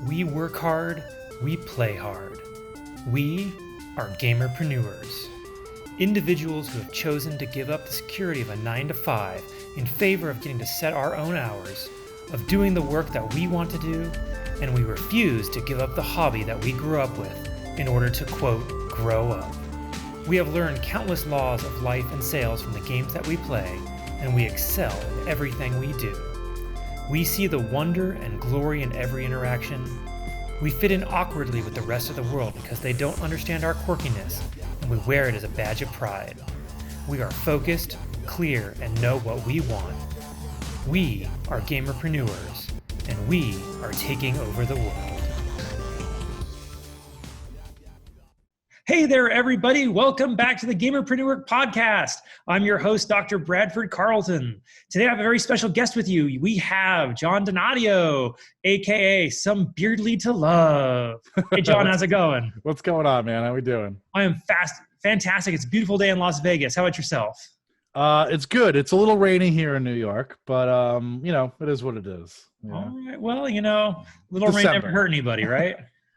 We work hard, we play hard. We are gamerpreneurs. Individuals who have chosen to give up the security of a 9-to-5 in favor of getting to set our own hours, of doing the work that we want to do, and we refuse to give up the hobby that we grew up with in order to, quote, grow up. We have learned countless laws of life and sales from the games that we play, and we excel in everything we do. We see the wonder and glory in every interaction. We fit in awkwardly with the rest of the world because they don't understand our quirkiness, and we wear it as a badge of pride. We are focused, clear, and know what we want. We are gamerpreneurs, and we are taking over the world. Hey there, everybody. Welcome back to the Gamerpreneur Podcast. I'm your host, Dr. Bradford Carlton. Today, I have a very special guest with you. We have John Donadio, a.k.a. SomeBeardy2Love. Hey, John, how's it going? What's going on, man? How we doing? I am fantastic. It's a beautiful day in Las Vegas. How about yourself? It's good. It's a little rainy here in New York, but, it is what it is. Yeah. All right. Well, little rain never hurt anybody, right?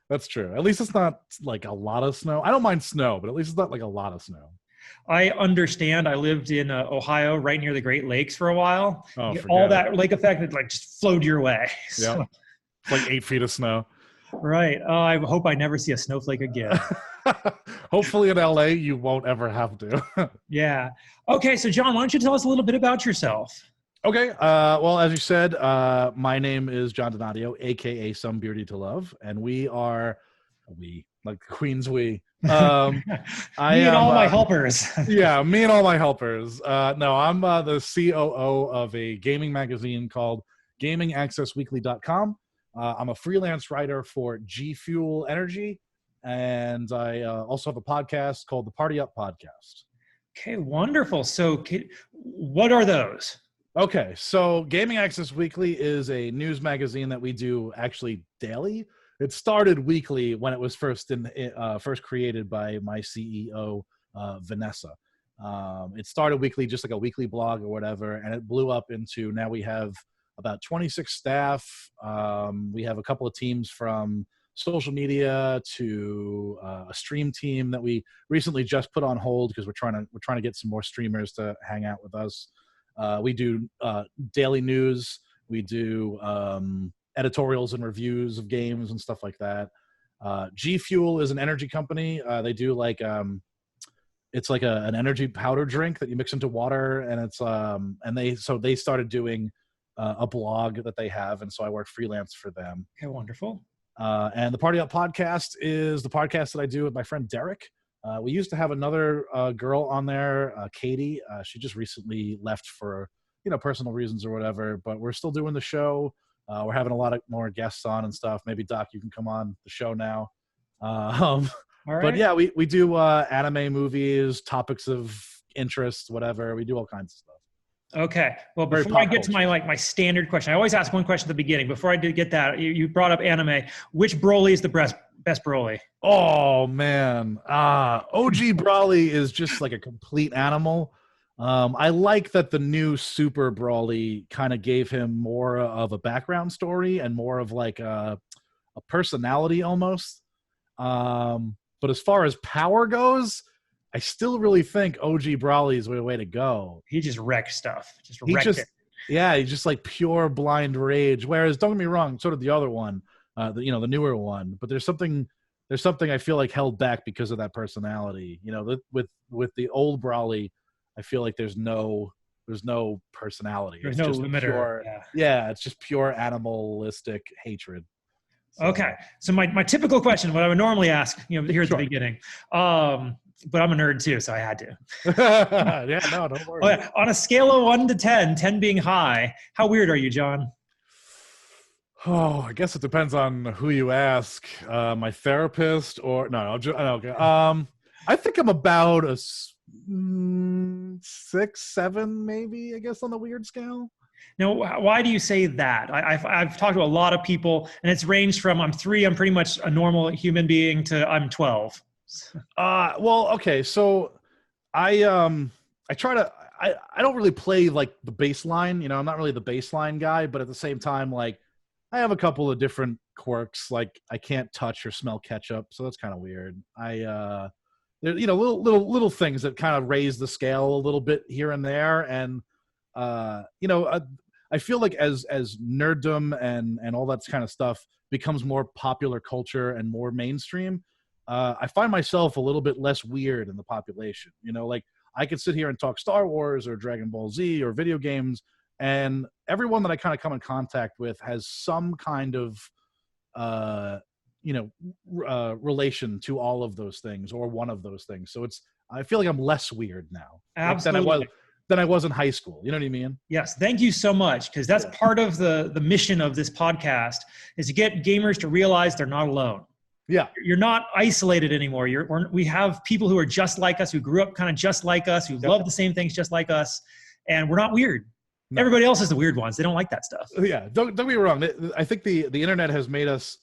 That's true. At least it's not like a lot of snow. I don't mind snow, but at least it's not like a lot of snow. I understand. I lived in Ohio, right near the Great Lakes for a while. Oh, all that lake effect that just flowed your way. Yeah, so. It's like 8 feet of snow. Right. I hope I never see a snowflake again. Hopefully in LA, you won't ever have to. Yeah. Okay. So John, why don't you tell us a little bit about yourself? Okay. Well, as you said, my name is John Donadio, a.k.a. SomeBeardy2Love, and we like the Queen's we. Me and all my helpers. Yeah, me and all my helpers. No, I'm the COO of a gaming magazine called GamingAccessWeekly.com. I'm a freelance writer for G Fuel Energy, and I also have a podcast called the Party Up Podcast. Okay, wonderful. So what are those? Okay, so Gaming Access Weekly is a news magazine that we do actually daily. It started weekly when it was first created by my CEO, Vanessa. It started weekly, just like a weekly blog or whatever, and it blew up into now we have about 26 staff. We have a couple of teams from social media to a stream team that we recently just put on hold because we're trying to get some more streamers to hang out with us. We do daily news. We do editorials and reviews of games and stuff like that. G Fuel is an energy company. They do it's like an energy powder drink that you mix into water, and it's they started doing a blog that they have, and so I work freelance for them. Okay, wonderful. And the Party Up Podcast is the podcast that I do with my friend Derek. We used to have another girl on there, Katie. She just recently left for, personal reasons or whatever, but we're still doing the show. We're having a lot of more guests on and stuff. Maybe Doc, you can come on the show now. All right. But yeah, we do anime, movies, topics of interest, whatever. We do all kinds of stuff. Okay. Well, before I get to my standard question, I always ask one question at the beginning. Before I did get that, you brought up anime. Which Broly is the best Broly? Oh, man. OG Broly is just like a complete animal. I like that the new Super Broly kind of gave him more of a background story and more of like a personality almost. But as far as power goes, I still really think OG Broly is the way to go. He just wrecked stuff. Wrecked it. Yeah, he's just like pure blind rage. Whereas, don't get me wrong, so did the other one, the newer one. But there's something I feel like held back because of that personality. With the old Broly, I feel like there's no personality. There's no limiter. Pure, yeah, it's just pure animalistic hatred. So. Okay, so my typical question, what I would normally ask, here at the beginning, but I'm a nerd too, so I had to. Yeah, no, don't worry. Okay. On a scale of 1 to 10, 10 being high, how weird are you, John? Oh, I guess it depends on who you ask. My therapist or no, okay. I think I'm about a 6, 7, maybe. I guess on the weird scale. Now, why do you say that? I've talked to a lot of people, and it's ranged from I'm 3, I'm pretty much a normal human being, to I'm 12. Well, okay, so I try to I don't really play like the baseline, I'm not really the baseline guy, but at the same time, like I have a couple of different quirks, like I can't touch or smell ketchup, so that's kind of weird. There, little things that kind of raise the scale a little bit here and there, and I feel like as nerddom and all that kind of stuff becomes more popular culture and more mainstream, I find myself a little bit less weird in the population. Like I could sit here and talk Star Wars or Dragon Ball Z or video games, and everyone that I kind of come in contact with has some kind of relation to all of those things or one of those things. So I feel like I'm less weird now, Absolutely. than I was in high school. You know what I mean? Yes. Thank you so much. Because that's part of the mission of this podcast, is to get gamers to realize they're not alone. Yeah. You're not isolated anymore. We have people who are just like us, who grew up kind of just like us, who love the same things just like us. And we're not weird. No. Everybody else is the weird ones. They don't like that stuff. Yeah. Don't get me wrong. I think the internet has made us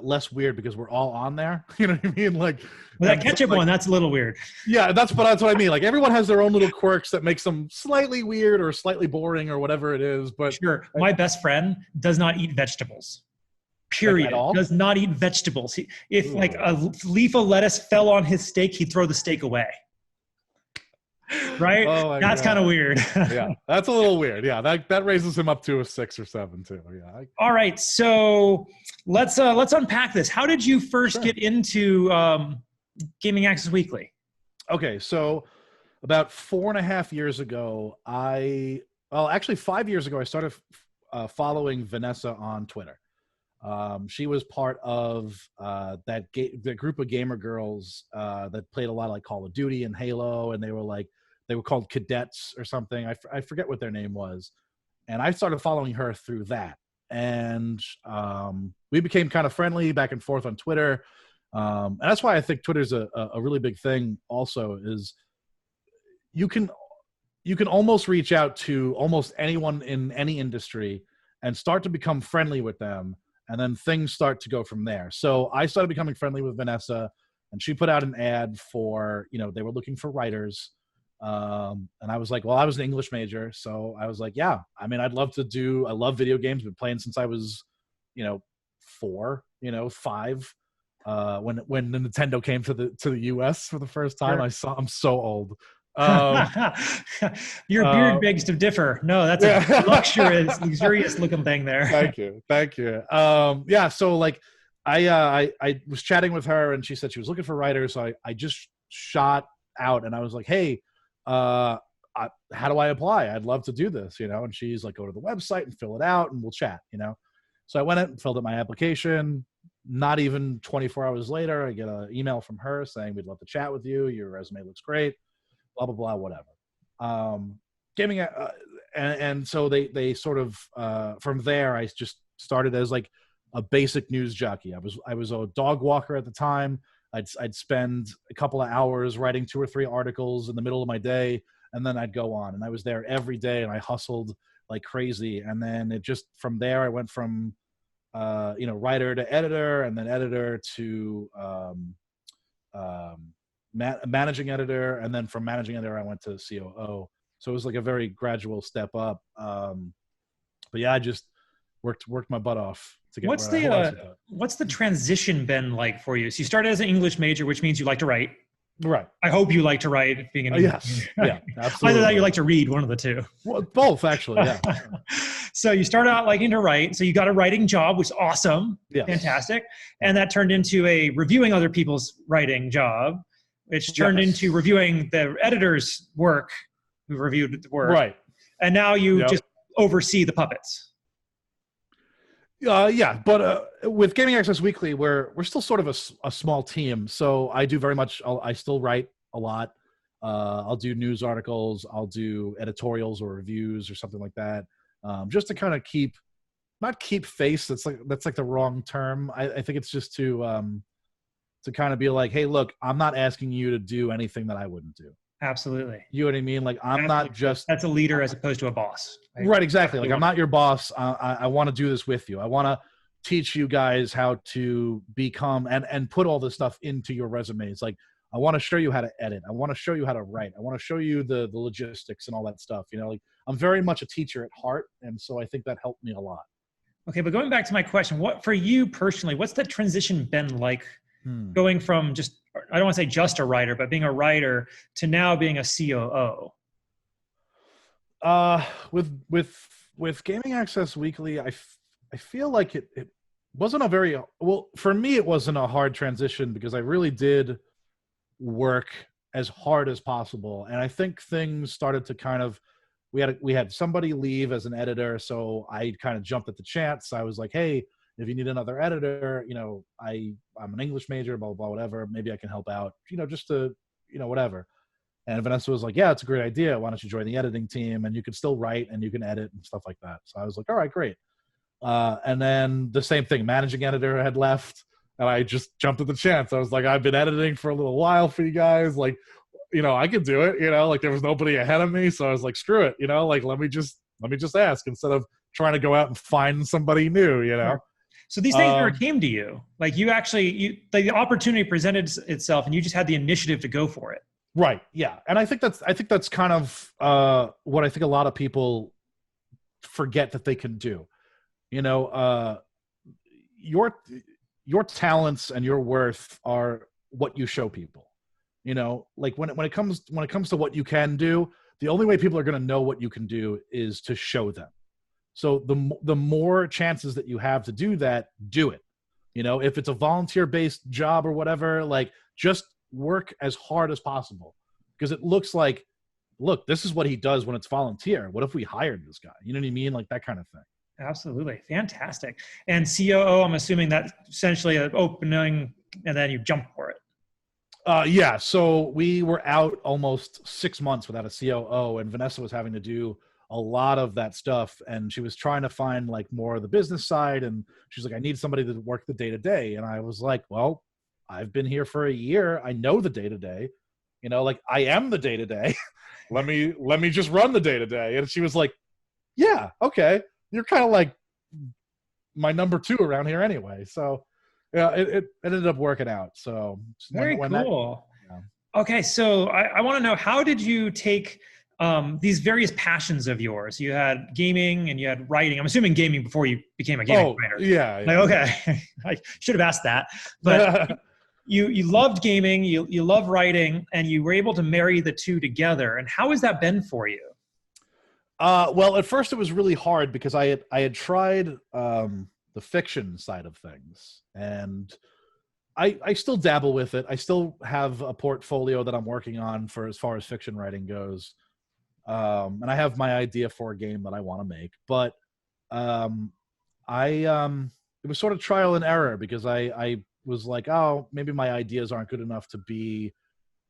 less weird because we're all on there. You know what I mean? Like, well, that ketchup one, that's a little weird. Yeah, that's what I mean. Like, everyone has their own little quirks that makes them slightly weird or slightly boring or whatever it is. But sure, my best friend does not eat vegetables. Period. Like does not eat vegetables. If like a leaf of lettuce fell on his steak, he'd throw the steak away. Right? Oh, that's kind of weird. Yeah, that's a little weird. Yeah, that raises him up to a 6 or 7 too. Yeah. All right, so let's unpack this. How did you first get into Gaming Access Weekly? Okay, so about 4.5 years ago, actually 5 years ago, I started following Vanessa on Twitter. She was part of the group of gamer girls that played a lot of like Call of Duty and Halo, and they were called cadets or something. I forget what their name was, and I started following her through that, and we became kind of friendly back and forth on Twitter, and that's why I think Twitter's a really big thing. Also, is you can almost reach out to almost anyone in any industry and start to become friendly with them. And then things start to go from there. So I started becoming friendly with Vanessa, and she put out an ad for, they were looking for writers. And I was like, well, I was an English major. So I was like, yeah, I mean, I love video games. Been playing since I was, 4, 5. When the Nintendo came to the US for the first time. I'm so old. Your beard begs to differ. No, that's a luxurious looking thing there. Thank you. So like I was chatting with her, and she said she was looking for writers. So I just shot out, and I was like, hey, how do I apply? I'd love to do this, and she's like, go to the website and fill it out, and we'll chat, So I went in and filled out my application. Not even 24 hours later, I get an email from her saying, we'd love to chat with you. Your resume looks great. Blah, blah, blah, whatever. Gaming, and so they sort of, from there, I just started as like a basic news jockey. I was a dog walker at the time. I'd spend a couple of hours writing 2 or 3 articles in the middle of my day, and then I'd go on. And I was there every day, and I hustled like crazy. And then from there, I went from, writer to editor, and then editor to managing editor, and then from managing editor I went to COO. So it was like a very gradual step up. But yeah, I just worked my butt off to get. What's the transition been like for you? So you started as an English major, which means you like to write. Right. I hope you like to write, being an English major. Yeah, absolutely. Either that, you like to read, one of the two. Well, both actually. Yeah. So you started out liking to write. So you got a writing job, which is awesome. Yes. Fantastic. And that turned into a reviewing other people's writing job, which turned into reviewing the editor's work, who reviewed the work. Right. And now you just oversee the puppets. But with Gaming Access Weekly, we're still sort of a small team. So I do very much, I still write a lot. I'll do news articles. I'll do editorials or reviews or something like that. Just to kind of not keep face. That's like the wrong term. I think it's just to kind of be like, hey, look, I'm not asking you to do anything that I wouldn't do. Absolutely. You know what I mean? Like, I'm not just... That's a leader as opposed to a boss. Right, exactly. Like, I'm not your boss. I want to do this with you. I want to teach you guys how to become and put all this stuff into your resumes. Like, I want to show you how to edit. I want to show you how to write. I want to show you the logistics and all that stuff. Like, I'm very much a teacher at heart, and so I think that helped me a lot. Okay, but going back to my question, what for you personally, what's that transition been like going from just, I don't want to say just a writer, but being a writer to now being a COO? With Gaming Access Weekly, I feel like it wasn't a very, well, for me, it wasn't a hard transition because I really did work as hard as possible. And I think things started to kind of, we had somebody leave as an editor, so I kind of jumped at the chance. I was like, hey, if you need another editor, I'm an English major, blah, blah, blah, whatever, maybe I can help out, just to, whatever. And Vanessa was like, yeah, it's a great idea. Why don't you join the editing team? And you can still write and you can edit and stuff like that. So I was like, all right, great. And then the same thing, managing editor had left, and I just jumped at the chance. I was like, I've been editing for a little while for you guys. Like, I could do it, like there was nobody ahead of me. So I was like, screw it, like, let me just ask instead of trying to go out and find somebody new, So these things never came to you. Like the opportunity presented itself and you just had the initiative to go for it. Right. Yeah. And I think that's kind of what I think a lot of people forget that they can do. Your talents and your worth are what you show people. Like when it comes to what you can do, the only way people are going to know what you can do is to show them. So the more chances that you have to do that, do it. If it's a volunteer-based job or whatever, like just work as hard as possible, because it looks like, look, this is what he does when it's volunteer. What if we hired this guy? You know what I mean? Like that kind of thing. Absolutely. Fantastic. And COO, I'm assuming that's essentially an opening and then you jump for it. Yeah. So we were out almost 6 months without a COO, and Vanessa was having to do a lot of that stuff. And she was trying to find like more of the business side. And she's like, I need somebody to work the day to day. And I was like, well, I've been here for a year. I know the day to day, like I am the day to day. Let me just run the day to day. And she was like, yeah, okay. You're kind of like my number two around here anyway. So yeah, it ended up working out. So very cool. Okay. So I want to know, how did you take these various passions of yours? You had gaming and you had writing. I'm assuming gaming before you became a gaming writer. Yeah. Like, okay. I should have asked that, but you loved gaming, you love writing, and you were able to marry the two together. And how has that been for you? Well, at first it was really hard because I had tried the fiction side of things, and I still dabble with it. I still have a portfolio that I'm working on for as far as fiction writing goes. And I have my idea for a game that I want to make, but it was sort of trial and error because I was like, oh, maybe my ideas aren't good enough to be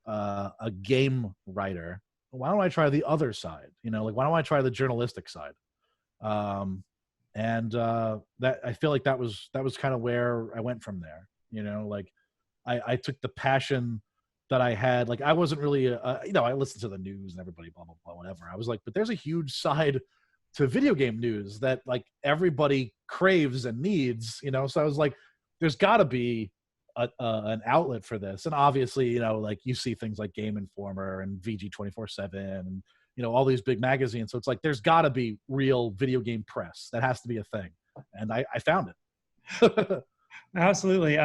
a game writer. Why don't I try the other side? Like, why don't I try the journalistic side? And that, I feel like that was kind of where I went from there. Like I took the passion that I had. Like I wasn't really, I listened to the news and everybody, blah, blah, blah, whatever. I was like, but there's a huge side to video game news that like everybody craves and needs, So I was like, there's got to be an outlet for this. And obviously, like you see things like Game Informer and VG247 and, all these big magazines. So it's like, there's got to be real video game press. That has to be a thing. And I found it. Absolutely.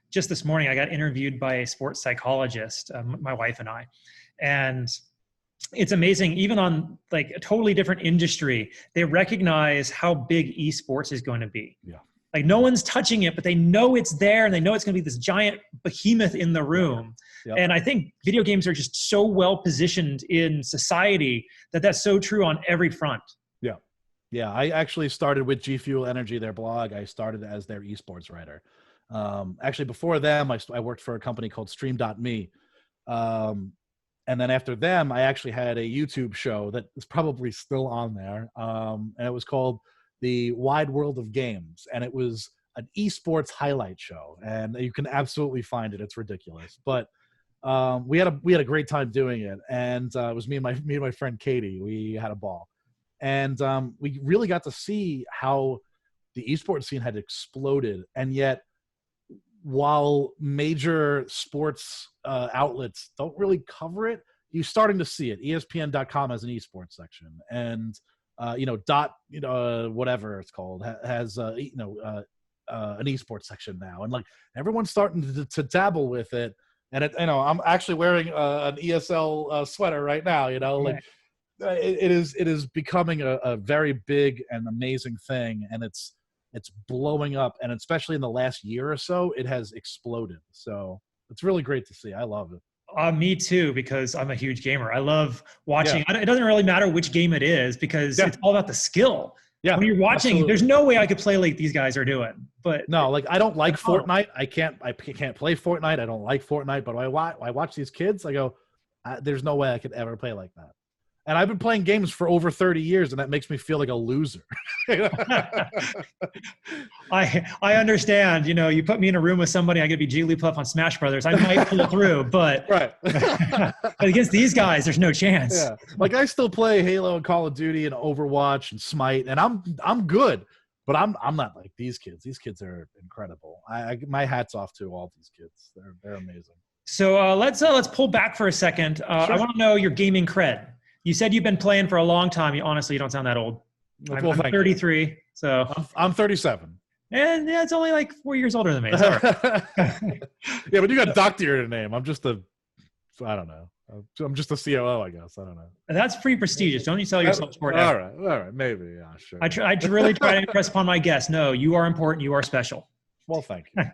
Just this morning, I got interviewed by a sports psychologist, my wife and I, and it's amazing. Even on like a totally different industry, they recognize how big esports is going to be. Yeah. Like no one's touching it, but they know it's there and they know it's going to be this giant behemoth in the room. Yep. And I think video games are just so well positioned in society that that's so true on every front. Yeah. Yeah. I actually started with G Fuel Energy, their blog. I started as their esports writer. Actually before them, I worked for a company called Stream.me. And then after them, I actually had a YouTube show that is probably still on there. And it was called The Wide World of Games. And it was an esports highlight show. And you can absolutely find it. It's ridiculous. But we had a great time doing it. And it was me and my friend Katie. We had a ball. And we really got to see how the esports scene had exploded. And yet, while major sports outlets don't really cover it, you're starting to see it. ESPN.com has an esports section, and whatever it's called has an esports section now, and like everyone's starting to dabble with it. And I'm actually wearing an ESL sweater right now. Like it is becoming a very big and amazing thing, and it's blowing up, and especially in the last year or so, it has exploded. So it's really great to see. I love it. Me too, because I'm a huge gamer. I love watching. It doesn't really matter which game it is, because it's all about the skill. Yeah, when you're watching, absolutely. There's no way I could play like these guys are doing. But no, like I don't like Fortnite. I can't play Fortnite. I don't like Fortnite. But I watch these kids. I go, there's no way I could ever play like that. And I've been playing games for over 30 years, and that makes me feel like a loser. I understand. You put me in a room with somebody, I could be Jigglypuff on Smash Brothers. I might pull through, but but against these guys, there's no chance. Yeah, like I still play Halo and Call of Duty and Overwatch and Smite, and I'm good, but I'm not like these kids. These kids are incredible. My hat's off to all these kids. They're amazing. So let's pull back for a second. Sure. I want to know your gaming cred. You said you've been playing for a long time. You don't sound that old. I'm 33, so I'm 37. And it's only like 4 years older than me. It's all right. Yeah, but you got doctor in your name. I don't know. I'm just a COO, I guess. I don't know. That's pretty prestigious. Don't you sell yourself sport? All right, maybe. Yeah, sure. I really try to impress upon my guests. No, you are important. You are special. Well, thank you.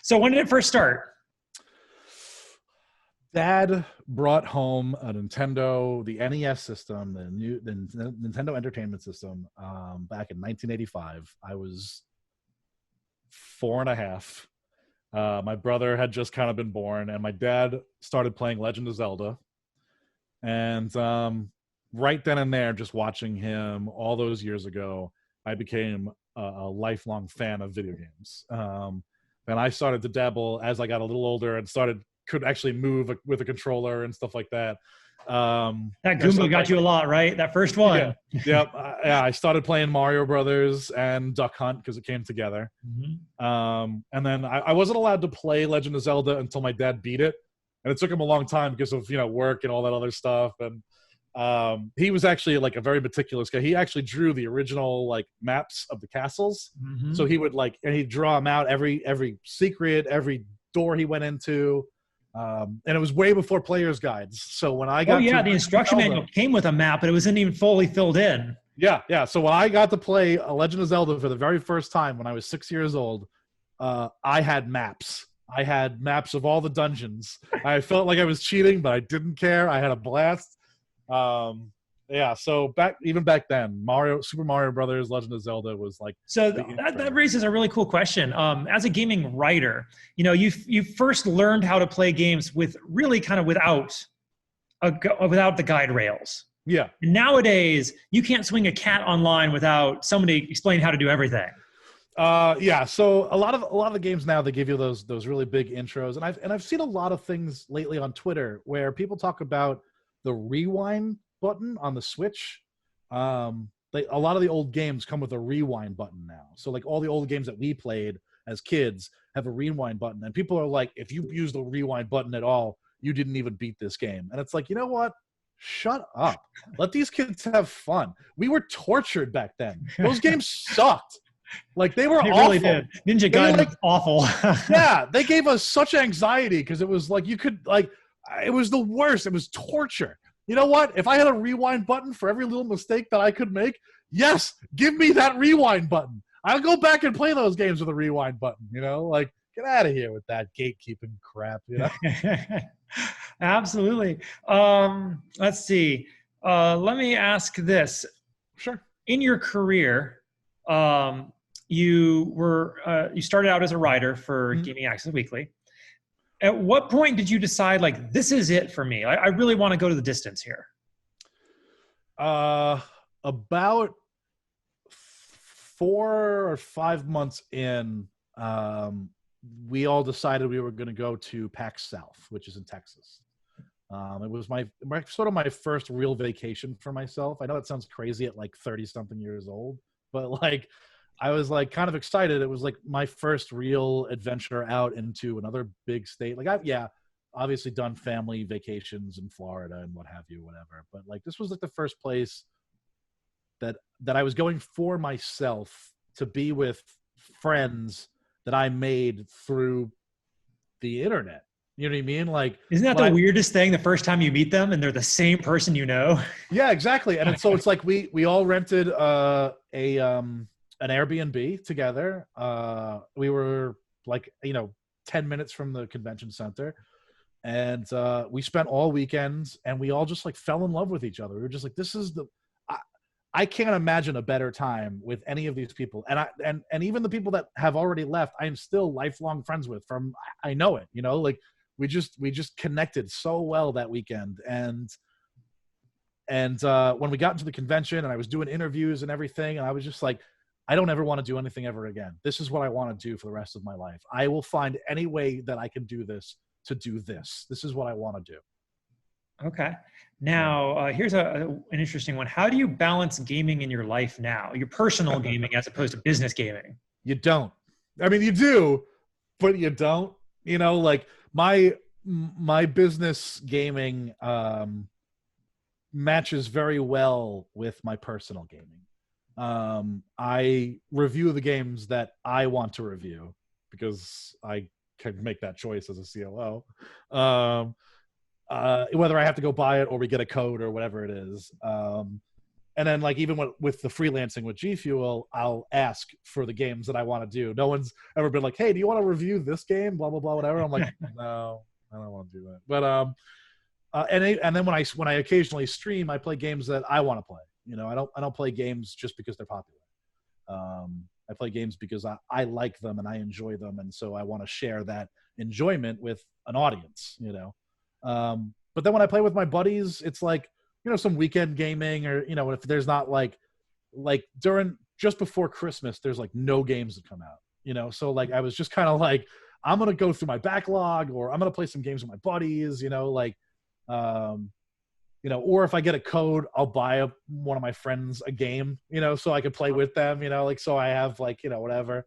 So when did it first start? Dad brought home a Nintendo, the NES system, the Nintendo Entertainment System, back in 1985. I was 4.5. My brother had just kind of been born, and my dad started playing Legend of Zelda. And right then and there, just watching him all those years ago, I became a lifelong fan of video games. And I started to dabble as I got a little older and could actually move with a controller and stuff like that. That Goomba got you a lot, right? That first one. Yeah. I started playing Mario Brothers and Duck Hunt because it came together. Mm-hmm. And then I wasn't allowed to play Legend of Zelda until my dad beat it. And it took him a long time because of, work and all that other stuff. And he was actually like a very meticulous guy. He actually drew the original like maps of the castles. Mm-hmm. So he would and he'd draw them out, every secret, every door he went into. And it was way before player's guides. So when I got the instruction manual came with a map, but it wasn't even fully filled in. Yeah. So when I got to play a Legend of Zelda for the very first time when I was 6 years old, I had maps. I had maps of all the dungeons. I felt like I was cheating, but I didn't care. I had a blast. So back then, Super Mario Brothers, Legend of Zelda was like. So that raises a really cool question. As a gaming writer, you first learned how to play games with really kind of without the guide rails. Yeah. And nowadays, you can't swing a cat online without somebody explaining how to do everything. So a lot of the games now, they give you those really big intros, and I've seen a lot of things lately on Twitter where people talk about the rewind button on the Switch. A lot of the old games come with a rewind button now. So like all the old games that we played as kids have a rewind button, and people are like, if you use the rewind button at all, you didn't even beat this game. And it's like, you know what? Shut up. Let these kids have fun. We were tortured back then. Those games sucked. Like they awful. Really did. Ninja Gaiden was awful. Yeah, they gave us such anxiety because it was like it was the worst. It was torture. You know what? If I had a rewind button for every little mistake that I could make, yes, give me that rewind button. I'll go back and play those games with a rewind button. Like get out of here with that gatekeeping crap. Absolutely. Let's see. Let me ask this. Sure. In your career, you started out as a writer for mm-hmm. Gaming Access Weekly. At what point did you decide, like, this is it for me? I really want to go to the distance here. About 4 or 5 months in, we all decided we were going to go to PAX South, which is in Texas. It was my first real vacation for myself. I know that sounds crazy at like 30-something years old, but like I was like kind of excited. It was like my first real adventure out into another big state. Like I've obviously done family vacations in Florida and what have you, whatever. But like this was like the first place that I was going for myself to be with friends that I made through the internet. You know what I mean? Like, isn't that the weirdest thing? The first time you meet them and they're the same person, you know? Yeah, exactly. And so it's like we all rented an Airbnb together. We were like 10 minutes from the convention center, and we spent all weekends, and we all just like fell in love with each other. We were just like, this is I can't imagine a better time with any of these people. And even the people that have already left, I am still lifelong friends with from, I know it, like we just connected so well that weekend. And when we got into the convention and I was doing interviews and everything, and I was just like, I don't ever want to do anything ever again. This is what I want to do for the rest of my life. I will find any way that I can do this to do this. This is what I want to do. Okay. Now, here's an interesting one. How do you balance gaming in your life now? Your personal gaming as opposed to business gaming? You don't. I mean, you do, but you don't. Like my business gaming matches very well with my personal gaming. I review the games that I want to review because I can make that choice as a COO. Whether I have to go buy it or we get a code or whatever it is. And then like even with the freelancing with G Fuel, I'll ask for the games that I want to do. No one's ever been like, hey, do you want to review this game? Blah, blah, blah, whatever. I'm like, no, I don't want to do that. But and then when I occasionally stream, I play games that I want to play. I don't play games just because they're popular. I play games because I like them and I enjoy them, and so I want to share that enjoyment with an audience. But then when I play with my buddies, it's like some weekend gaming, or if there's not like during just before Christmas, there's like no games that come out. So like I was just kind of like, I'm gonna go through my backlog, or I'm gonna play some games with my buddies. Or if I get a code, I'll buy one of my friends a game, so I could play with them, so I have whatever.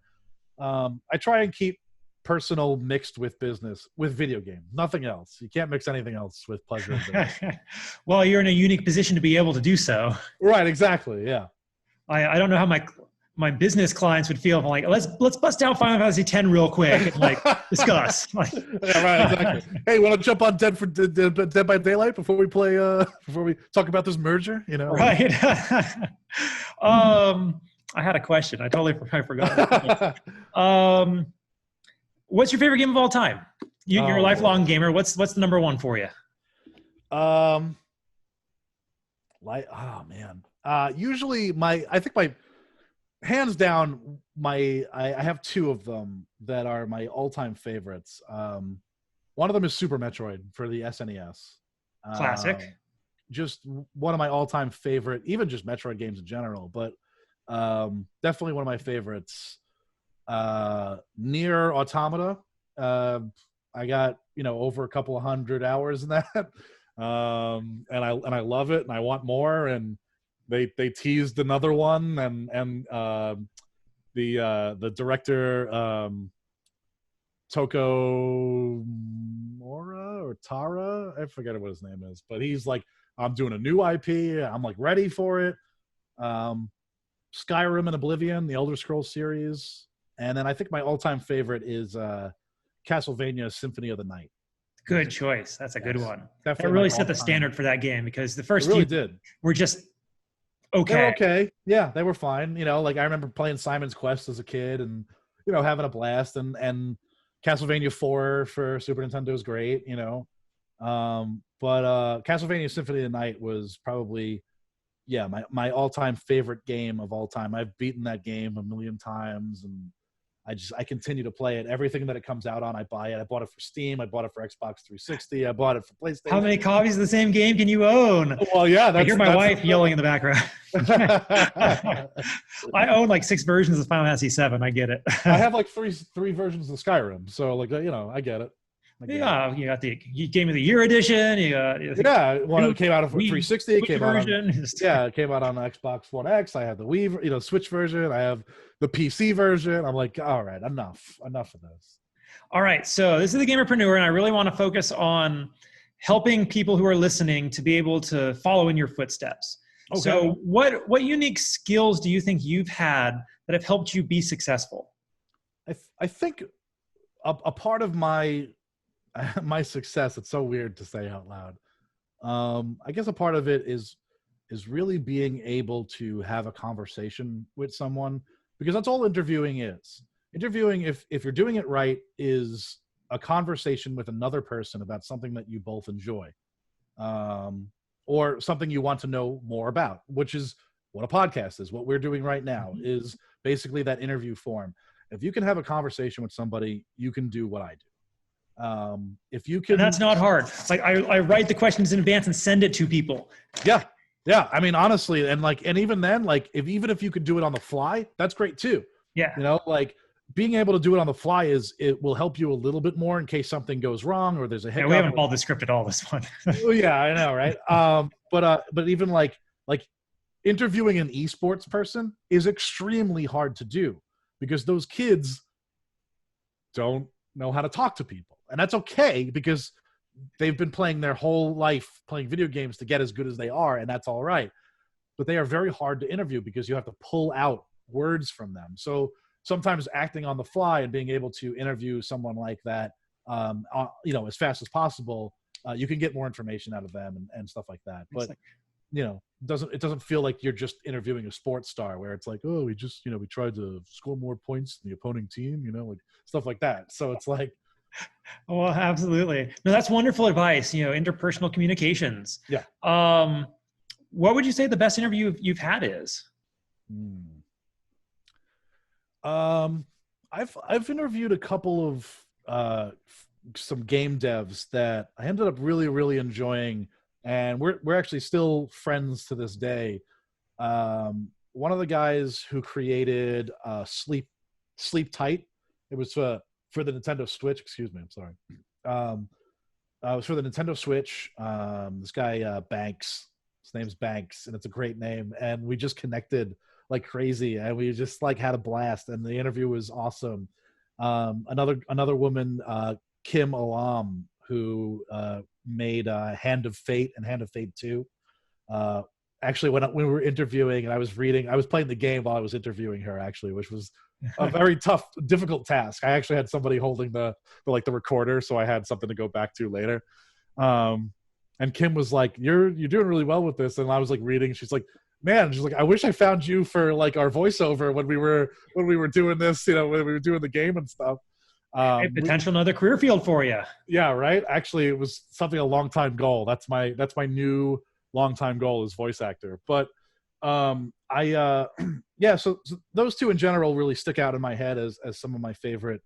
I try and keep personal mixed with business with video games, nothing else. You can't mix anything else with pleasure and business. Well, you're in a unique position to be able to do so. Right. Exactly. Yeah. I don't know how my business clients would feel if I'm like, let's bust out Final Fantasy X real quick and discuss. Yeah, right, exactly. Hey, want to jump on Dead by Daylight before we play? Before we talk about this merger, Right. I had a question. I forgot. What's your favorite game of all time? You're a lifelong gamer. What's the number one for you? Usually I think my hands down, I have two of them that are my all-time favorites. One of them is Super Metroid for the SNES. Classic. Just one of my all-time favorite, even just Metroid games in general, but definitely one of my favorites. Nier Automata. I got over a couple of 100 hours in that, and I love it, and I want more. And they teased another one, and the director Toko Mora or Tara, I forget what his name is, but he's like, I'm doing a new IP. I'm like ready for it. Skyrim and Oblivion, the Elder Scrolls series. And then I think my all-time favorite is Castlevania Symphony of the Night. Good choice. That's a good one. Definitely that really set the standard for that game, because the first few did. Were just okay. They were okay. Yeah, they were fine. Like I remember playing Simon's Quest as a kid and, having a blast. And Castlevania 4 for Super Nintendo is great, But Castlevania Symphony of the Night was probably, my all-time favorite game of all time. I've beaten that game a million times, and I continue to play it. Everything that it comes out on, I buy it. I bought it for Steam. I bought it for Xbox 360. I bought it for PlayStation. How many copies of the same game can you own? Well, yeah. I hear my wife yelling in the background. I own like 6 versions of Final Fantasy VII. I get it. I have like three versions of Skyrim. So like, I get it. You got the Game of the Year edition. One that came out of 360. It came out on, it came out on Xbox One X. I have the Wii, Switch version. I have the PC version. I'm like, all right, enough of this. All right, so this is the Gamerpreneur, and I really want to focus on helping people who are listening to be able to follow in your footsteps. Okay. So what unique skills do you think you've had that have helped you be successful? I think a part of my my success, it's so weird to say out loud. I guess a part of it is really being able to have a conversation with someone, because that's all interviewing is. Interviewing, if you're doing it right, is a conversation with another person about something that you both enjoy, or something you want to know more about, which is what a podcast is. What we're doing right now is basically that interview form. If you can have a conversation with somebody, you can do what I do. If you can, and that's not hard. Like I write the questions in advance and send it to people. Yeah. I mean, honestly, and even then, like, even if you could do it on the fly, that's great too. Yeah. You know, like, being able to do it on the fly it will help you a little bit more in case something goes wrong or there's a hiccup. Yeah, we haven't followed the script at all this one. Well, yeah, I know, right? But even like interviewing an esports person is extremely hard to do, because those kids don't know how to talk to people, and that's okay, because they've been playing their whole life playing video games to get as good as they are, and that's all right. But they are very hard to interview because you have to pull out words from them. So sometimes acting on the fly and being able to interview someone like that, as fast as possible, you can get more information out of them and stuff like that. But it doesn't feel like you're just interviewing a sports star where it's like, oh, we tried to score more points than the opposing team, like stuff like that. So it's like, oh, absolutely. No, that's wonderful advice. Interpersonal communications. Yeah. What would you say the best interview you've had is? I've interviewed a couple of some game devs that I ended up really, really enjoying, and we're actually still friends to this day. One of the guys who created Sleep Tight, it was for the Nintendo Switch. Excuse me, I'm sorry. It was for the Nintendo Switch. This guy Banks, his name's Banks, and it's a great name. And we just connected like crazy, and we just like had a blast. And the interview was awesome. Another woman, Kim Alam, who made Hand of Fate and Hand of Fate 2. Actually, when we were interviewing and I was playing the game while I was interviewing her, actually, which was a very tough, difficult task. I actually had somebody holding the recorder, so I had something to go back to later. And Kim was like, "You're doing really well with this," and I was like reading. She's like, "Man," she's like, "I wish I found you for like our voiceover when we were doing this, when we were doing the game and stuff." Potential another career field for you. Yeah, right. Actually, it was a long time goal. That's my new long time goal is voice actor. But so those two in general really stick out in my head as some of my favorite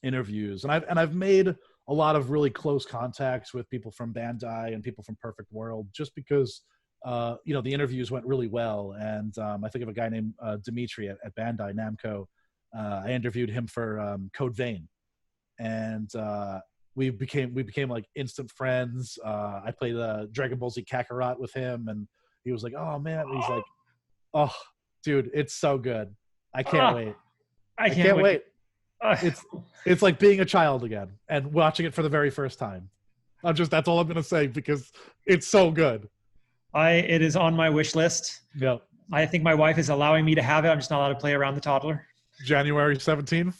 interviews. And I've made a lot of really close contacts with people from Bandai and people from Perfect World, just because the interviews went really well. And I think of a guy named Dimitri at Bandai Namco. I interviewed him for Code Vein, and we became like instant friends. I played Dragon Ball Z Kakarot with him, and he was like, "Oh man," he's like, "Oh, dude, it's so good. I can't wait. I can't wait." It's like being a child again and watching it for the very first time. That's all I'm gonna say, because it's so good. It is on my wish list. Yeah. I think my wife is allowing me to have it. I'm just not allowed to play around the toddler. January 17th.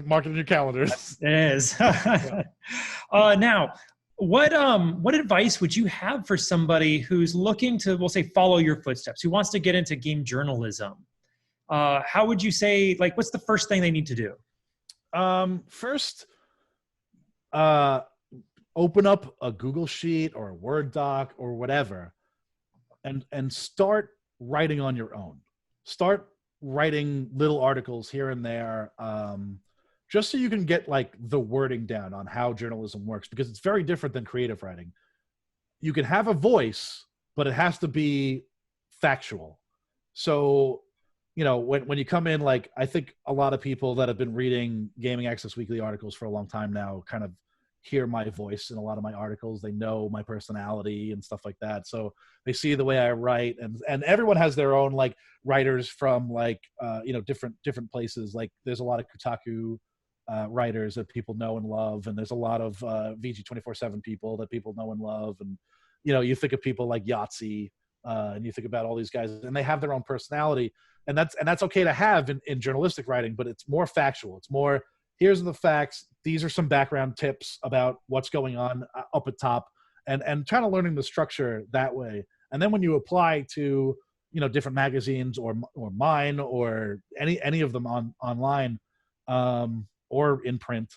Mark it in your calendars. It is. Now, what advice would you have for somebody who's looking to, we'll say, follow your footsteps, who wants to get into game journalism? How would you say, like, what's the first thing they need to do? First, open up a Google Sheet or a Word doc or whatever, and start writing on your own. Start writing little articles here and there, just so you can get like the wording down on how journalism works, because it's very different than creative writing. You can have a voice, but it has to be factual. So, when you come in, like, I think a lot of people that have been reading Gaming Access Weekly articles for a long time now kind of hear my voice in a lot of my articles. They know my personality and stuff like that. So they see the way I write, and everyone has their own like writers from like, different places. Like there's a lot of Kotaku writers that people know and love. And there's a lot of VG247 people that people know and love. And you think of people like Yahtzee, and you think about all these guys, and they have their own personality, and that's okay to have in journalistic writing, but it's more factual. It's more, here's the facts. These are some background tips about what's going on up at top, and kind of learning the structure that way. And then when you apply to, different magazines or mine or any of them online, or in print,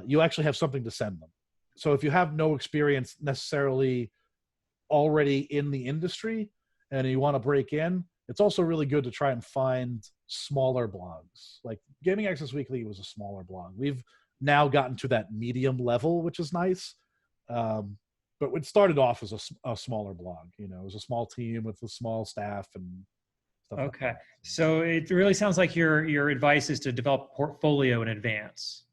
you actually have something to send them. So if you have no experience necessarily already in the industry and you want to break in, it's also really good to try and find smaller blogs. Like Gaming Access Weekly was a smaller blog. We've now gotten to that medium level, which is nice. But it started off as a smaller blog. It was a small team with a small staff and stuff. Okay. Like that. So it really sounds like your advice is to develop a portfolio in advance.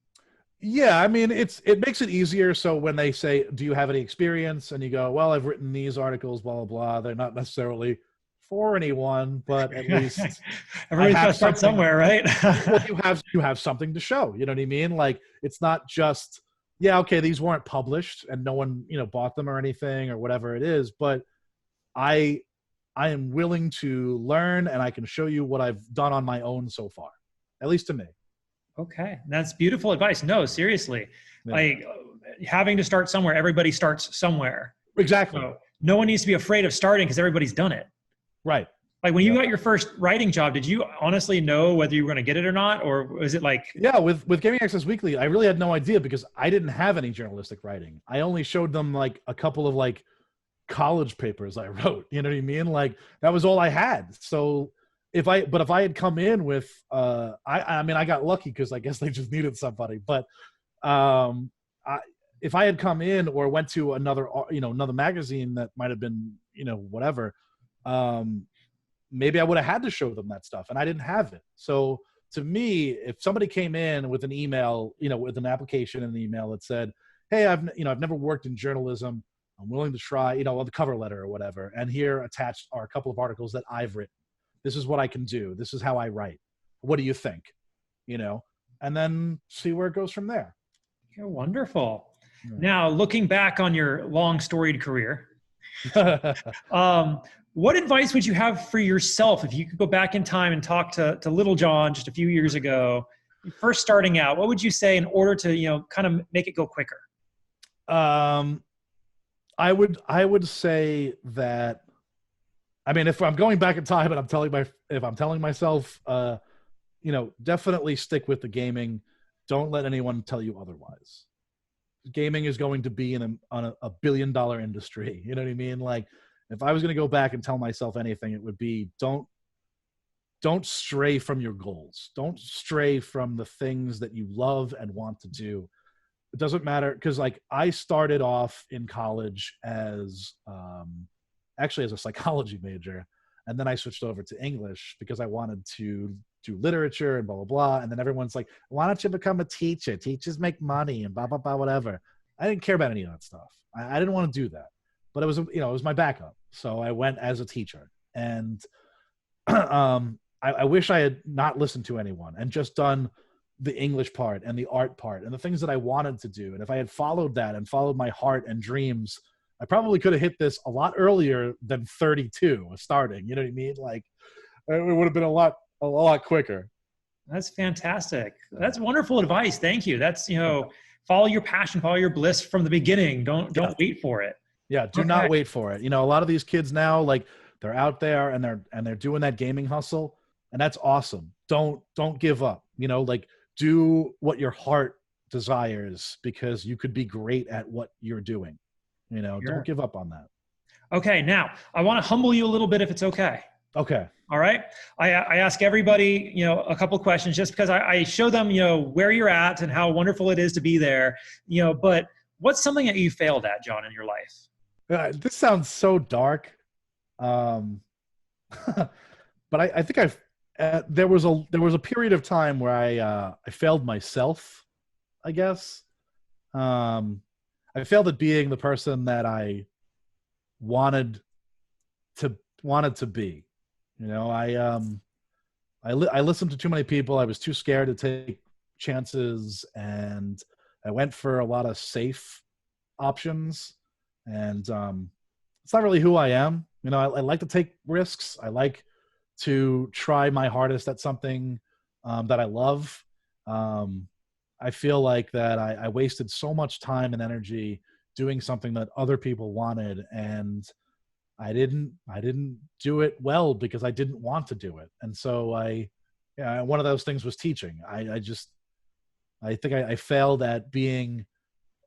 Yeah, I mean, it makes it easier. So when they say, do you have any experience? And you go, well, I've written these articles, blah, blah, blah. They're not necessarily for anyone, but at least everybody's got to start somewhere, right? Well, you have something to show. You know what I mean? Like, it's not just, yeah, okay, these weren't published and no one, bought them or anything or whatever it is, but I am willing to learn, and I can show you what I've done on my own so far, at least to me. Okay. That's beautiful advice. No, seriously. Yeah. Like having to start somewhere, everybody starts somewhere. Exactly. So no one needs to be afraid of starting because everybody's done it. Right. Like when you got your first writing job, did you honestly know whether you were going to get it or not? Or was it like... Yeah, with Gaming Access Weekly, I really had no idea because I didn't have any journalistic writing. I only showed them like a couple of like college papers I wrote. You know what I mean? Like that was all I had. So if I had come in with, I mean, I got lucky because I guess they just needed somebody. But if I had come in or went to another magazine that might have been, whatever, maybe I would have had to show them that stuff, and I didn't have it. So to me, if somebody came in with an email, with an application in the email that said, hey, I've never worked in journalism. I'm willing to try, the cover letter or whatever. And here attached are a couple of articles that I've written. This is what I can do. This is how I write. What do you think? And then see where it goes from there. You're wonderful. Yeah. Now, looking back on your long storied career, what advice would you have for yourself if you could go back in time and talk to little John just a few years ago, first starting out? What would you say in order to, kind of make it go quicker? I would say that, I mean, if I'm going back in time and I'm telling myself, definitely stick with the gaming. Don't let anyone tell you otherwise. Gaming is going to be on a $1 billion industry. You know what I mean? Like, if I was going to go back and tell myself anything, it would be don't stray from your goals. Don't stray from the things that you love and want to do. It doesn't matter, because like I started off in college as actually as a psychology major, and then I switched over to English because I wanted to do literature and blah blah blah. And then everyone's like, why don't you become a teacher? Teachers make money and blah blah blah whatever. I didn't care about any of that stuff. I didn't want to do that, but it was it was my backup. So I went as a teacher, and I wish I had not listened to anyone and just done the English part and the art part and the things that I wanted to do. And if I had followed that and followed my heart and dreams, I probably could have hit this a lot earlier than 32 starting. You know what I mean? Like, it would have been a lot quicker. That's fantastic. That's wonderful advice. Thank you. That's, follow your passion, follow your bliss from the beginning. Don't wait for it. Yeah. Do not wait for it. A lot of these kids now, like, they're out there and they're doing that gaming hustle, and that's awesome. Don't give up, like, do what your heart desires, because you could be great at what you're doing. Sure. Don't give up on that. Okay. Now I want to humble you a little bit, if it's okay. Okay. All right. I ask everybody, a couple of questions, just because I show them, where you're at and how wonderful it is to be there, but what's something that you failed at, John, in your life? This sounds so dark. But I think there was a period of time where I failed myself, I guess. I failed at being the person that I wanted to be. I listened to too many people. I was too scared to take chances, and I went for a lot of safe options. And it's not really who I am. You know, I like to take risks. I like to try my hardest at something that I love. I feel like that I wasted so much time and energy doing something that other people wanted, and I didn't do it well because I didn't want to do it. And so one of those things was teaching. I think I failed at being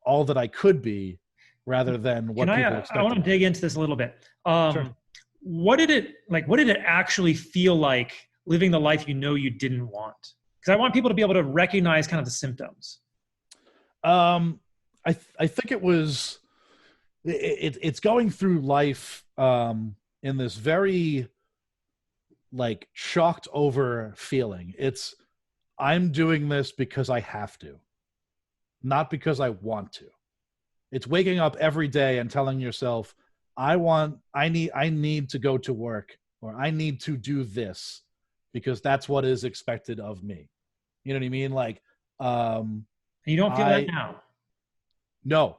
all that I could be rather than what people expected. I want to dig into this a little bit. Sure. What did it actually feel like living the life you didn't want? Because I want people to be able to recognize kind of the symptoms. I think it was it's going through life in this very like shocked over feeling. It's I'm doing this because I have to, not because I want to. It's waking up every day and telling yourself, I need to go to work, or I need to do this because that's what is expected of me. You know what I mean? Like, you don't feel that now? No,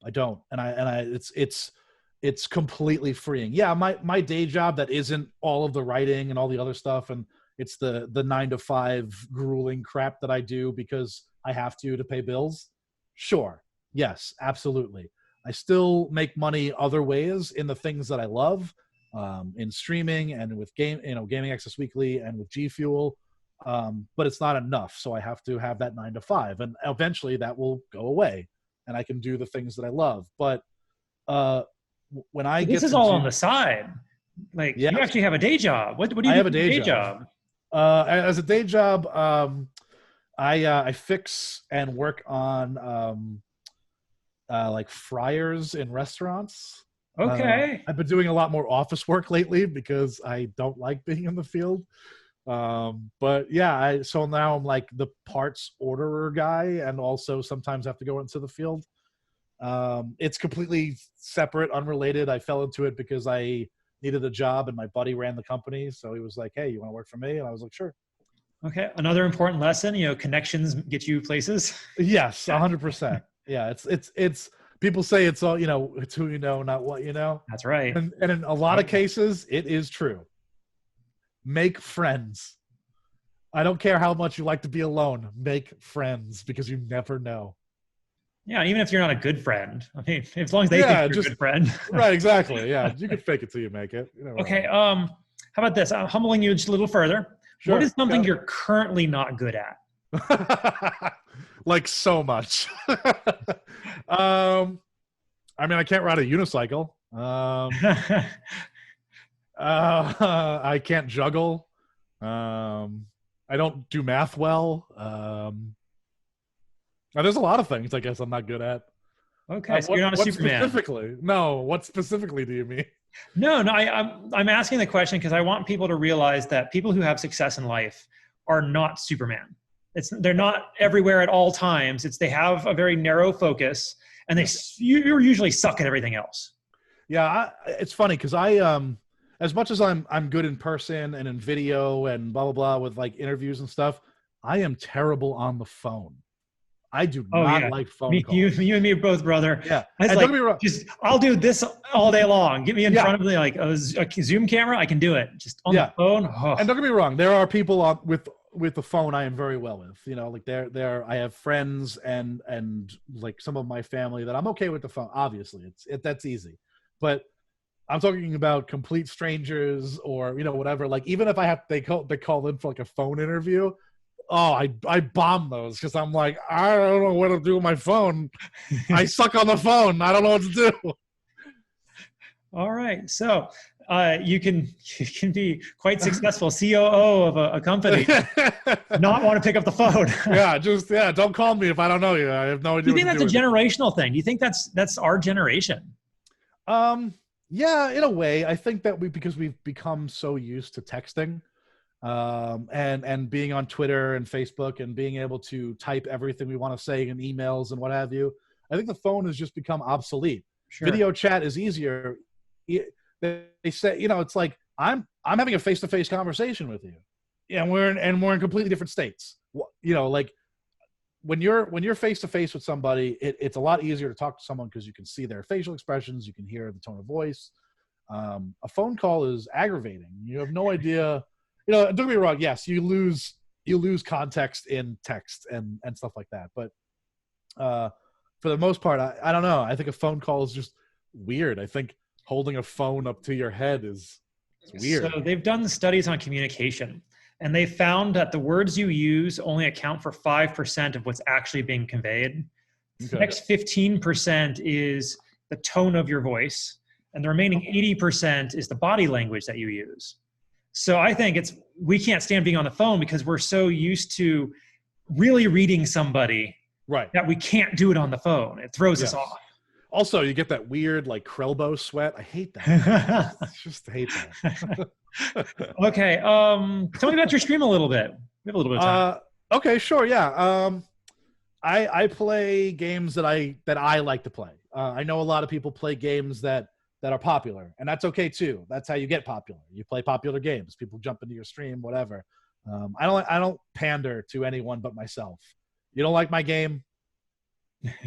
I don't. And it's completely freeing. Yeah, my day job that isn't all of the writing and all the other stuff, and it's the 9-to-5 grueling crap that I do because I have to pay bills. Sure. Yes, absolutely. I still make money other ways in the things that I love, in streaming and with Gaming Access Weekly and with G Fuel. But it's not enough. So I have to have that 9-to-5, and eventually that will go away and I can do the things that I love. But when I this is all on the side. Like, you actually have a day job. What do you do? I have a day job. As a day job, I fix and work on like fryers in restaurants. Okay. I've been doing a lot more office work lately because I don't like being in the field. But yeah, so now I'm like the parts orderer guy, and also sometimes have to go into the field. It's completely separate, unrelated. I fell into it because I needed a job and my buddy ran the company. So he was like, hey, you want to work for me? And I was like, sure. Okay. Another important lesson, connections get you places. Yes, 100%. Yeah. It's people say it's all, it's who you know, not what you know. That's right. And in a lot of cases, it is true. Make friends. I don't care how much you like to be alone. Make friends, because you never know. Yeah, even if you're not a good friend. I mean, as long as they think you're a good friend. Right, exactly. Yeah, you can fake it till you make it. Okay, how about this? I'm humbling you just a little further. Sure. What is something you're currently not good at? Like so much. I mean, I can't ride a unicycle. I can't juggle. I don't do math well. There's a lot of things I guess I'm not good at. Okay, so you're not a Superman. Specifically? No, what specifically do you mean? No, I'm asking the question because I want people to realize that people who have success in life are not Superman. They're not everywhere at all times. They have a very narrow focus, and you usually suck at everything else. Yeah, it's funny because as much as I'm good in person and in video and blah blah blah with like interviews and stuff, I am terrible on the phone. I do not like phone calls. You and me both, brother. Yeah. I was like, I'll do this all day long. Get me in front of like a Zoom camera. I can do it. Just on the phone. Oh. And don't get me wrong. There are people with the phone I am very well with. Like I have friends and like some of my family that I'm okay with the phone. Obviously, that's easy. But I'm talking about complete strangers or whatever. Like even if they call in for like a phone interview. Oh, I bomb those because I'm like, I don't know what to do with my phone. I suck on the phone. I don't know what to do. All right. So you can be quite successful COO of a company, not want to pick up the phone. Don't call me if I don't know you. I have no idea. Do you think that's a generational thing? Do you think that's our generation? Yeah, in a way. I think that because we've become so used to texting. And being on Twitter and Facebook and being able to type everything we want to say in emails and what have you, I think the phone has just become obsolete. Sure. Video chat is easier. They say, it's like I'm having a face-to-face conversation with you. Yeah, and we're in completely different states. Like when you're face to face with somebody, it's a lot easier to talk to someone because you can see their facial expressions, you can hear the tone of voice. A phone call is aggravating. You have no idea. Don't get me wrong. Yes, you lose context in text and stuff like that. But for the most part, I don't know. I think a phone call is just weird. I think holding a phone up to your head is weird. So they've done studies on communication, and they found that the words you use only account for 5% of what's actually being conveyed. Okay. The next 15% is the tone of your voice, and the remaining 80% is the body language that you use. So I think we can't stand being on the phone because we're so used to really reading somebody that we can't do it on the phone. It throws us off. Also, you get that weird like Krelbo sweat. I hate that. I just hate that. Okay. Tell me about your stream a little bit. We have a little bit of time. Okay, sure. Yeah. I play games that I like to play. I know a lot of people play games that are popular, and that's okay too. That's how you get popular. You play popular games. People jump into your stream, whatever. I don't pander to anyone but myself. You don't like my game?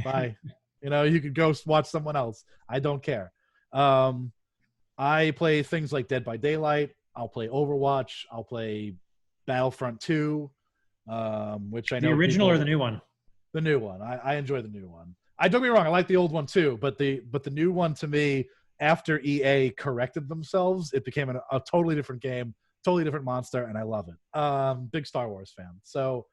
Bye. You could go watch someone else. I don't care. I play things like Dead by Daylight. I'll play Overwatch. I'll play Battlefront 2, which I know. The original or the new one? The new one. I enjoy the new one. Don't get me wrong. I like the old one too, but the new one to me, after EA corrected themselves, it became a totally different game, totally different monster, and I love it. Big Star Wars fan. So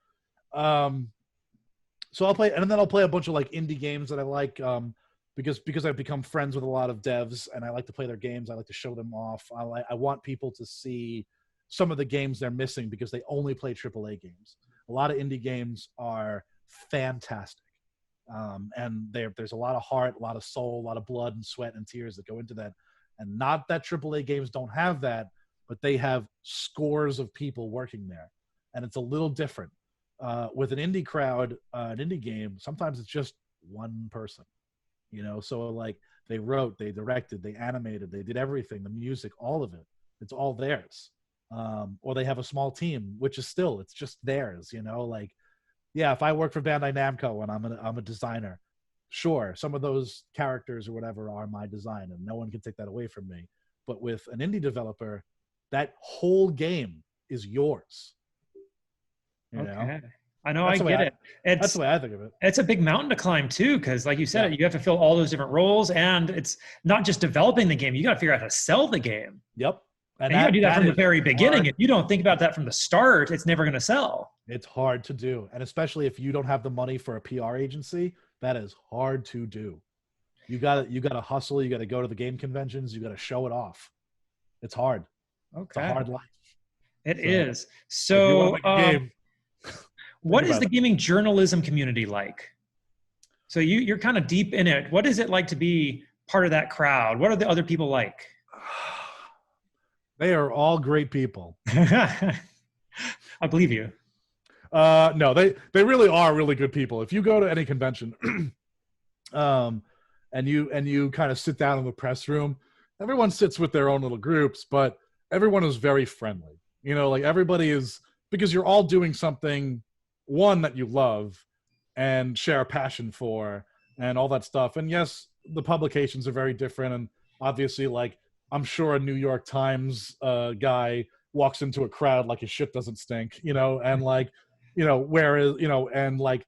I'll play, and then I'll play a bunch of like indie games that I like, because I've become friends with a lot of devs, and I like to play their games. I like to show them off. I want people to see some of the games they're missing because they only play AAA games. A lot of indie games are fantastic. And there's a lot of heart, a lot of soul, a lot of blood and sweat and tears that go into that. And not that AAA games don't have that, but they have scores of people working there. And it's a little different. With an indie crowd, an indie game, sometimes it's just one person, so like they wrote, they directed, they animated, they did everything, the music, all of it. It's all theirs. Or they have a small team, which is still, it's just theirs, like, yeah, if I work for Bandai Namco and I'm a designer, sure, some of those characters or whatever are my design, and no one can take that away from me. But with an indie developer, that whole game is yours. Okay. I know, I get it. That's the way I think of it. It's a big mountain to climb too, because like you said, you have to fill all those different roles, and it's not just developing the game. You got to figure out how to sell the game. Yep. And you got to do that from the very beginning. Hard. If you don't think about that from the start, it's never going to sell. It's hard to do. And especially if you don't have the money for a PR agency, that is hard to do. You got to hustle. You got to go to the game conventions. You got to show it off. It's hard. Okay. It's a hard life. It is. So what is the gaming journalism community like? So you're kind of deep in it. What is it like to be part of that crowd? What are the other people like? They are all great people. I believe you. No, they really are really good people. If you go to any convention, and you kind of sit down in the press room, everyone sits with their own little groups, but everyone is very friendly. Like everybody is, because you're all doing something, one, that you love and share a passion for and all that stuff. And yes, the publications are very different. And obviously, like, I'm sure a New York Times guy walks into a crowd like his shit doesn't stink, and like, whereas, and like,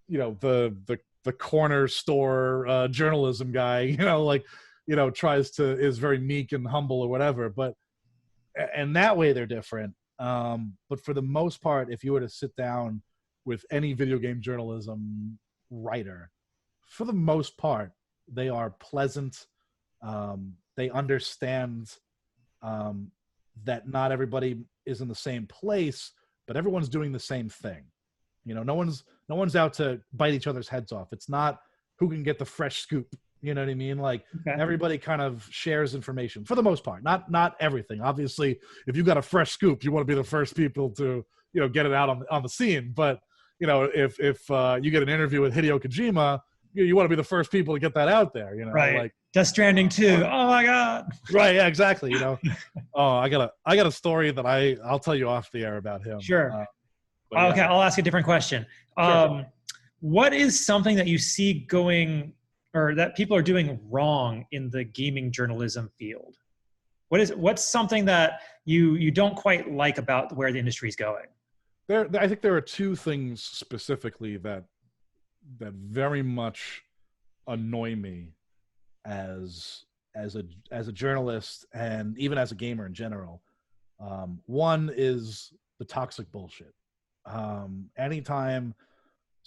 the corner store journalism guy, is very meek and humble or whatever. But, and that way they're different. But for the most part, if you were to sit down with any video game journalism writer, for the most part, they are pleasant. They understand that not everybody is in the same place, but everyone's doing the same thing. No one's out to bite each other's heads off. It's not who can get the fresh scoop. You know what I mean? Like, everybody kind of shares information for the most part. Not everything. Obviously, if you got a fresh scoop, you want to be the first people to get it out on the scene. But if you get an interview with Hideo Kojima, you want to be the first people to get that out there. Right. Like Death Stranding 2. Oh my God. Right. Yeah. Exactly. Oh, I got a story that I'll tell you off the air about him. Sure. Okay. I'll ask you a different question. Sure. what is something that you see going, or that people are doing wrong in the gaming journalism field? What's something that you don't quite like about where the industry is going? I think there are two things specifically that very much annoy me as a journalist and even as a gamer in general. One is the toxic bullshit. Anytime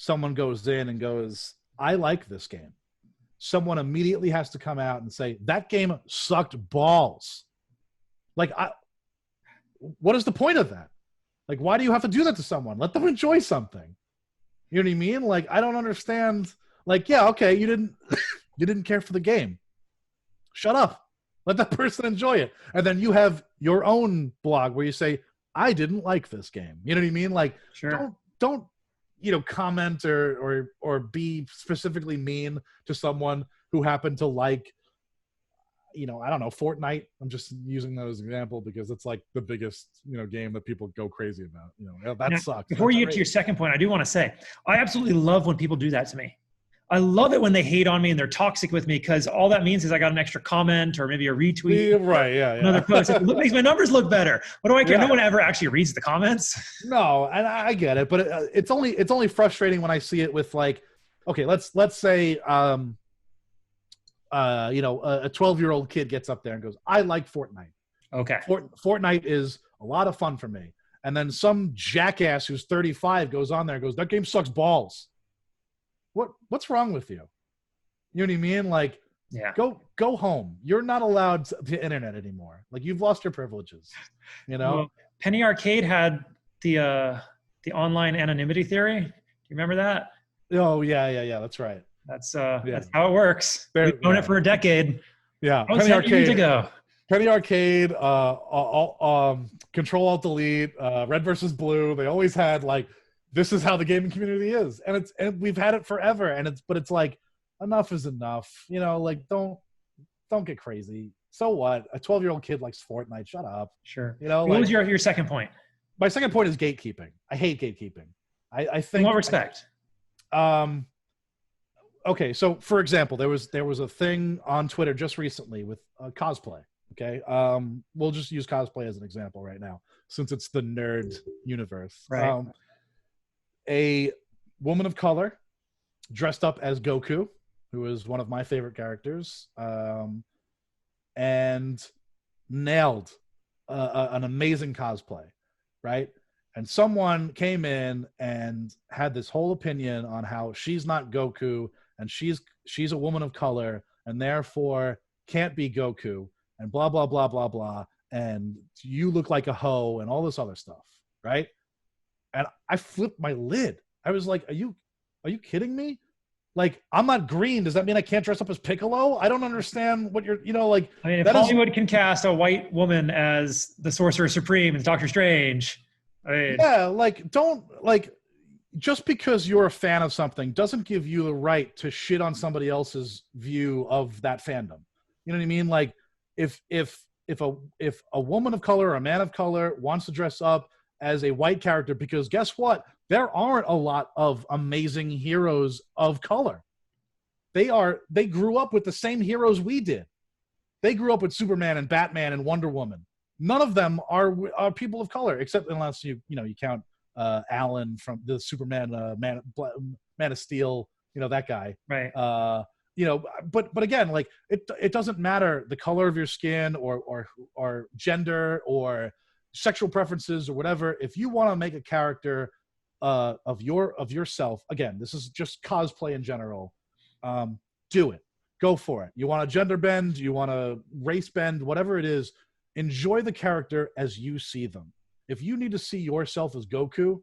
someone goes in and goes, I like this game, someone immediately has to come out and say, that game sucked balls. Like, what is the point of that? Like, why do you have to do that to someone? Let them enjoy something. You know what I mean? Like, I don't understand. Like, yeah, okay, you didn't care for the game. Shut up. Let that person enjoy it. And then you have your own blog where you say, I didn't like this game. You know what I mean? Like, sure. Don't comment or be specifically mean to someone who happened to like, I don't know, Fortnite. I'm just using that as an example because it's like the biggest, game that people go crazy about. That sucks. Before you get to your second point, I do want to say, I absolutely love when people do that to me. I love it when they hate on me and they're toxic with me because all that means is I got an extra comment or maybe a retweet. Yeah, right, yeah. Another post. It makes my numbers look better. What do I care? Yeah. No one ever actually reads the comments. No, and I get it, but it's only frustrating when I see it with like, okay, let's say a 12-year-old kid gets up there and goes, I like Fortnite. Okay. Fortnite is a lot of fun for me. And then some jackass who's 35 goes on there and goes, that game sucks balls. What's wrong with you? You know what I mean? Like, yeah. Go home. You're not allowed to internet anymore. Like, you've lost your privileges. Well, Penny Arcade had the online anonymity theory. Do you remember that? Oh yeah. That's right. That's how it works. We've known it for a decade. Yeah. Penny Arcade. Years ago. Penny Arcade, Control Alt Delete, Red versus Blue. They always had like, this is how the gaming community is, and we've had it forever. But it's like, enough is enough. Like, don't get crazy. So what? A 12-year-old kid likes Fortnite. Shut up. Sure. What was your second point? My second point is gatekeeping. I hate gatekeeping. I think. In what respect? Okay, so for example, there was a thing on Twitter just recently with cosplay. Okay, we'll just use cosplay as an example right now, since it's the nerd universe. Right. A woman of color dressed up as Goku, who is one of my favorite characters, and nailed an amazing cosplay, right? And someone came in and had this whole opinion on how she's not Goku and she's a woman of color and therefore can't be Goku and blah, blah, blah, blah, blah. And you look like a hoe and all this other stuff, right? And I flipped my lid. I was like, are you kidding me? Like, I'm not green. Does that mean I can't dress up as Piccolo? I don't understand what you're, like. I mean, if Hollywood can cast a white woman as the Sorcerer Supreme and Doctor Strange, I mean. Yeah, like, just because you're a fan of something doesn't give you the right to shit on somebody else's view of that fandom. You know what I mean? Like, if a woman of color or a man of color wants to dress up as a white character, because guess what? There aren't a lot of amazing heroes of color. They grew up with the same heroes we did. They grew up with Superman and Batman and Wonder Woman. None of them are people of color, except unless you count Alan from the Superman Man of Steel, that guy. Right. But again, like it doesn't matter the color of your skin or gender or sexual preferences or whatever. If you want to make a character of yourself, again, this is just cosplay in general, do it. Go for it. You want a gender bend, you want a race bend, whatever it is, enjoy the character as you see them. If you need to see yourself as Goku,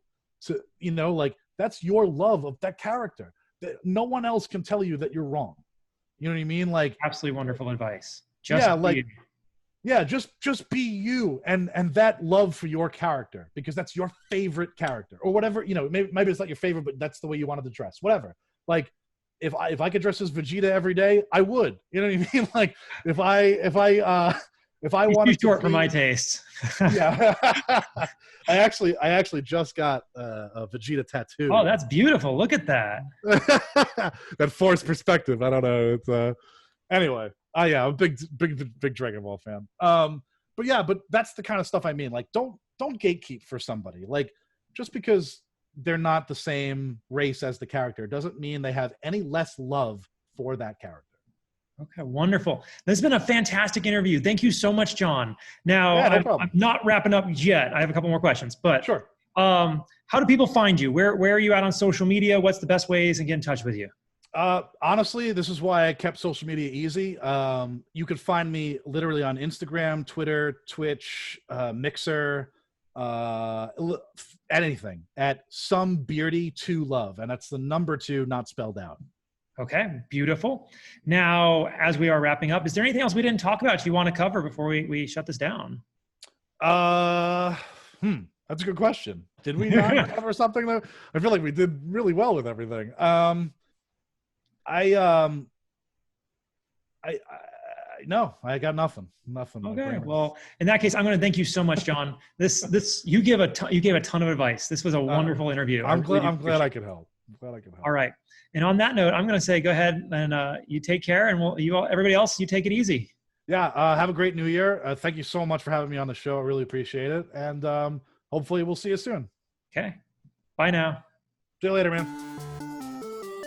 that's your love of that character. No one else can tell you that you're wrong. You know what I mean? Like, absolutely wonderful advice. Just be you and that love for your character, because that's your favorite character or whatever. Maybe it's not your favorite, but that's the way you wanted to dress. Whatever. Like, if I could dress as Vegeta every day, I would. You know what I mean? Like, if if I wanted too short for my taste. Yeah. I actually just got a Vegeta tattoo. Oh, that's beautiful. Look at that. That forced perspective. I don't know. It's anyway. Yeah, I'm a big Dragon Ball fan. But that's the kind of stuff I mean. Like, don't gatekeep for somebody. Like, just because they're not the same race as the character doesn't mean they have any less love for that character. Okay, wonderful. This has been a fantastic interview. Thank you so much, John. Now, yeah, no I'm not wrapping up yet. I have a couple more questions, but sure. How do people find you? Where are you at on social media? What's the best ways to get in touch with you? Honestly, this is why I kept social media easy. You can find me literally on Instagram, Twitter, Twitch, Mixer, anything at SomeBeardy2Love, and that's the number 2, not spelled out. Okay, beautiful. Now, as we are wrapping up, is there anything else we didn't talk about you want to cover before we shut this down? That's a good question. Did we not cover something though? I feel like we did really well with everything. No, I got nothing. Okay. Well, in that case, I'm going to thank you so much, John. You gave a ton of advice. This was a wonderful interview. I'm glad I could help. All right. And on that note, I'm going to say, go ahead and you take care, and everybody else, you take it easy. Yeah. Have a great New Year. Thank you so much for having me on the show. I really appreciate it. And hopefully we'll see you soon. Okay. Bye now. See you later, man.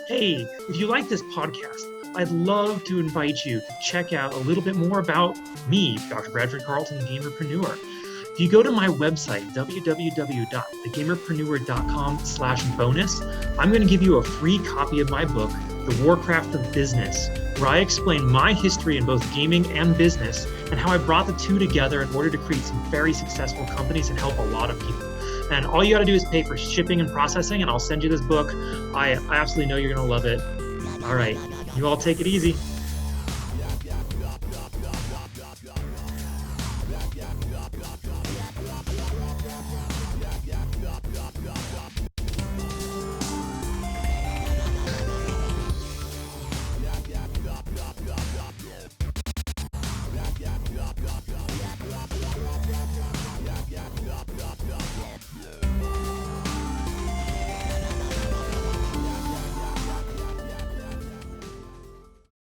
Hey, if you like this podcast, I'd love to invite you to check out a little bit more about me, Dr. Bradford Carlton, Gamerpreneur. If you go to my website, www.thegamerpreneur.com/bonus, I'm going to give you a free copy of my book, The Warcraft of Business, where I explain my history in both gaming and business and how I brought the two together in order to create some very successful companies and help a lot of people. And all you got to do is pay for shipping and processing, and I'll send you this book. I absolutely know you're going to love it. All right, you all take it easy.